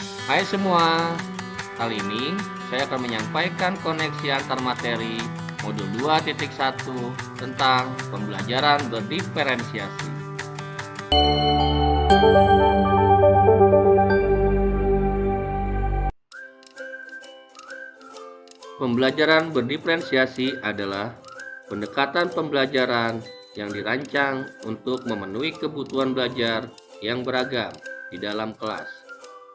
Hai semua, kali ini saya akan menyampaikan koneksi antar materi modul 2.1 tentang pembelajaran berdiferensiasi. Pembelajaran berdiferensiasi adalah pendekatan pembelajaran yang dirancang untuk memenuhi kebutuhan belajar yang beragam di dalam kelas.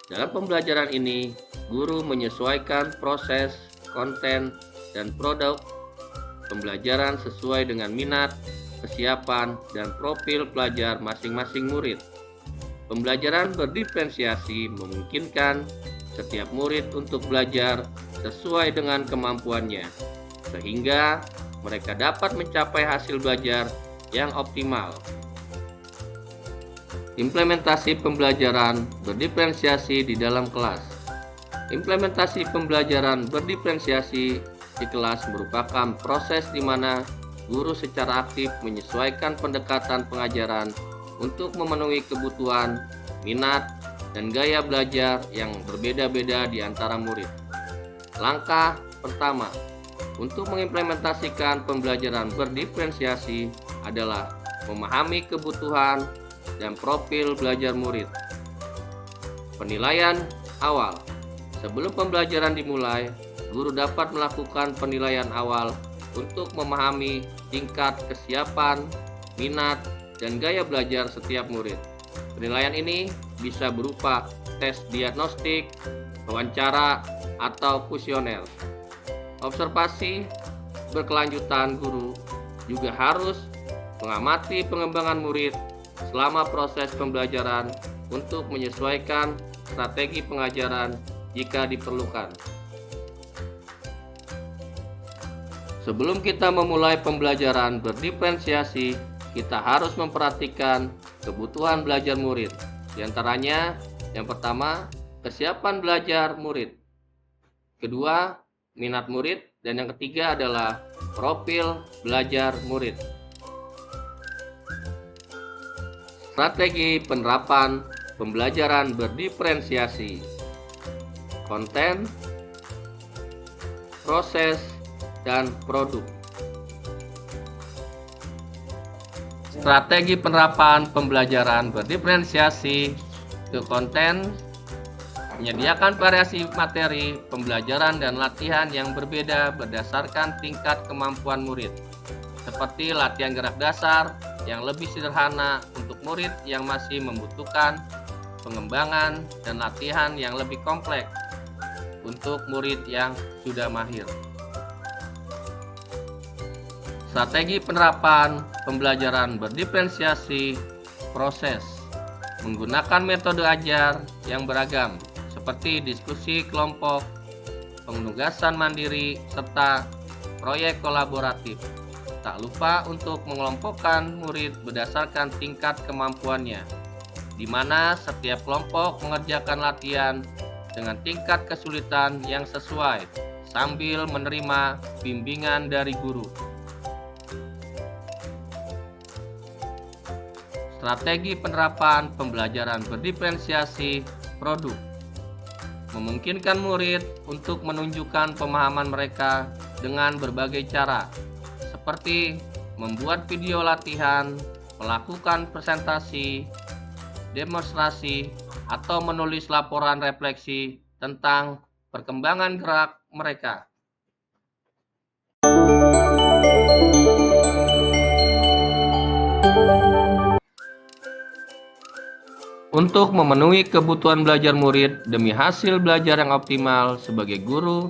Dalam pembelajaran ini, guru menyesuaikan proses, konten, dan produk pembelajaran sesuai dengan minat, kesiapan, dan profil pelajar masing-masing murid. Pembelajaran berdiferensiasi memungkinkan setiap murid untuk belajar sesuai dengan kemampuannya, sehingga mereka dapat mencapai hasil belajar yang optimal. Implementasi pembelajaran berdiferensiasi di dalam kelas. Implementasi pembelajaran berdiferensiasi di kelas merupakan proses di mana guru secara aktif menyesuaikan pendekatan pengajaran untuk memenuhi kebutuhan, minat, dan gaya belajar yang berbeda-beda di antara murid. Langkah pertama untuk mengimplementasikan pembelajaran berdiferensiasi adalah memahami kebutuhan dan profil belajar murid. Penilaian awal. Sebelum pembelajaran dimulai, guru dapat melakukan penilaian awal untuk memahami tingkat kesiapan, minat, dan gaya belajar setiap murid. Penilaian ini bisa berupa tes diagnostik, wawancara, atau kuesioner. Observasi berkelanjutan. Guru juga harus mengamati pengembangan murid selama proses pembelajaran untuk menyesuaikan strategi pengajaran jika diperlukan. Sebelum kita memulai pembelajaran berdiferensiasi, kita harus memperhatikan kebutuhan belajar murid. Di antaranya, yang pertama, kesiapan belajar murid. Kedua, minat murid. Dan yang ketiga adalah profil belajar murid. Strategi penerapan pembelajaran berdiferensiasi. Konten, proses, dan produk. Strategi penerapan pembelajaran berdiferensiasi ke konten, menyediakan variasi materi, pembelajaran, dan latihan yang berbeda berdasarkan tingkat kemampuan murid, seperti latihan gerak dasar yang lebih sederhana untuk murid yang masih membutuhkan pengembangan dan latihan yang lebih kompleks untuk murid yang sudah mahir. Strategi penerapan pembelajaran berdiferensiasi proses menggunakan metode ajar yang beragam seperti diskusi kelompok, penugasan mandiri, serta proyek kolaboratif. Tak lupa untuk mengelompokkan murid berdasarkan tingkat kemampuannya, di mana setiap kelompok mengerjakan latihan dengan tingkat kesulitan yang sesuai sambil menerima bimbingan dari guru. Strategi penerapan pembelajaran berdiferensiasi produk memungkinkan murid untuk menunjukkan pemahaman mereka dengan berbagai cara, seperti membuat video latihan, melakukan presentasi, demonstrasi, atau menulis laporan refleksi tentang perkembangan gerak mereka. Untuk memenuhi kebutuhan belajar murid demi hasil belajar yang optimal, sebagai guru,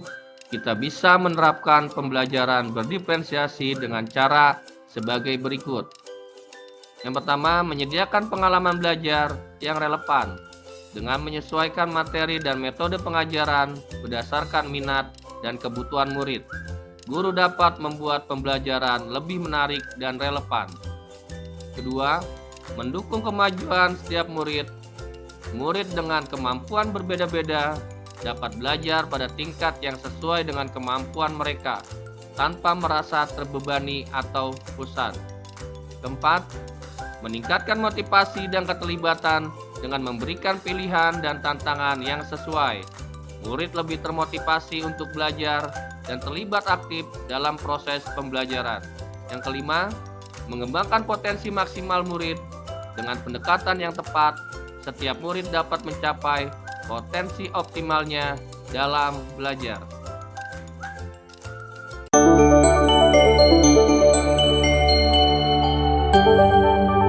kita bisa menerapkan pembelajaran berdiferensiasi dengan cara sebagai berikut. Yang pertama, menyediakan pengalaman belajar yang relevan dengan menyesuaikan materi dan metode pengajaran berdasarkan minat dan kebutuhan murid. Guru dapat membuat pembelajaran lebih menarik dan relevan. Kedua, mendukung kemajuan setiap murid. Murid dengan kemampuan berbeda-beda dapat belajar pada tingkat yang sesuai dengan kemampuan mereka tanpa merasa terbebani atau bosan. Keempat, meningkatkan motivasi dan keterlibatan dengan memberikan pilihan dan tantangan yang sesuai. Murid lebih termotivasi untuk belajar dan terlibat aktif dalam proses pembelajaran. Yang kelima, mengembangkan potensi maksimal murid dengan pendekatan yang tepat. Setiap murid dapat mencapai potensi optimalnya dalam belajar.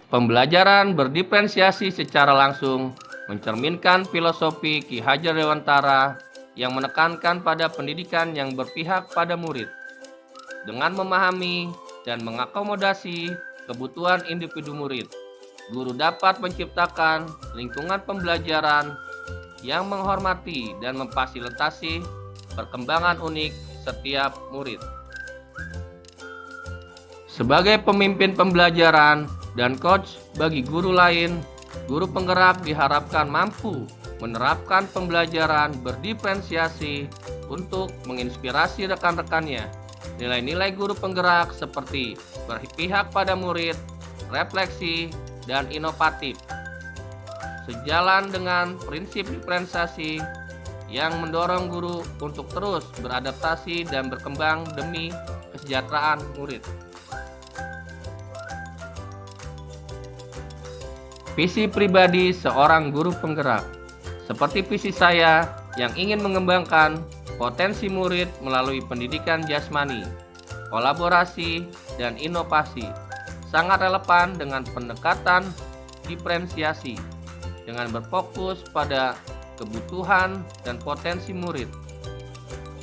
Pembelajaran berdiferensiasi secara langsung mencerminkan filosofi Ki Hajar Dewantara yang menekankan pada pendidikan yang berpihak pada murid. Dengan memahami dan mengakomodasi kebutuhan individu murid, guru dapat menciptakan lingkungan pembelajaran yang menghormati dan memfasilitasi perkembangan unik setiap murid. Sebagai pemimpin pembelajaran dan coach bagi guru lain, guru penggerak diharapkan mampu menerapkan pembelajaran berdiferensiasi untuk menginspirasi rekan-rekannya. Nilai-nilai guru penggerak seperti berpihak pada murid, refleksi, dan inovatif. Sejalan dengan prinsip diferensiasi yang mendorong guru untuk terus beradaptasi dan berkembang demi kesejahteraan murid. Visi pribadi seorang guru penggerak. Seperti visi saya yang ingin mengembangkan potensi murid melalui pendidikan jasmani, kolaborasi, dan inovasi, sangat relevan dengan pendekatan diferensiasi dengan berfokus pada kebutuhan dan potensi murid.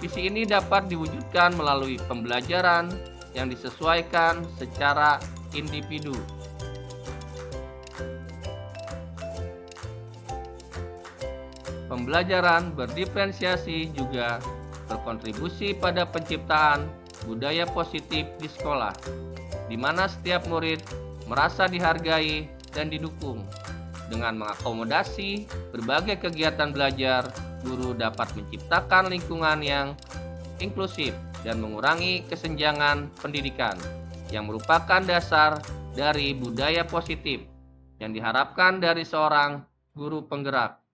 Visi ini dapat diwujudkan melalui pembelajaran yang disesuaikan secara individu. Pembelajaran berdiferensiasi juga berkontribusi pada penciptaan budaya positif di sekolah, di mana setiap murid merasa dihargai dan didukung. Dengan mengakomodasi berbagai kegiatan belajar, guru dapat menciptakan lingkungan yang inklusif dan mengurangi kesenjangan pendidikan, yang merupakan dasar dari budaya positif yang diharapkan dari seorang guru penggerak.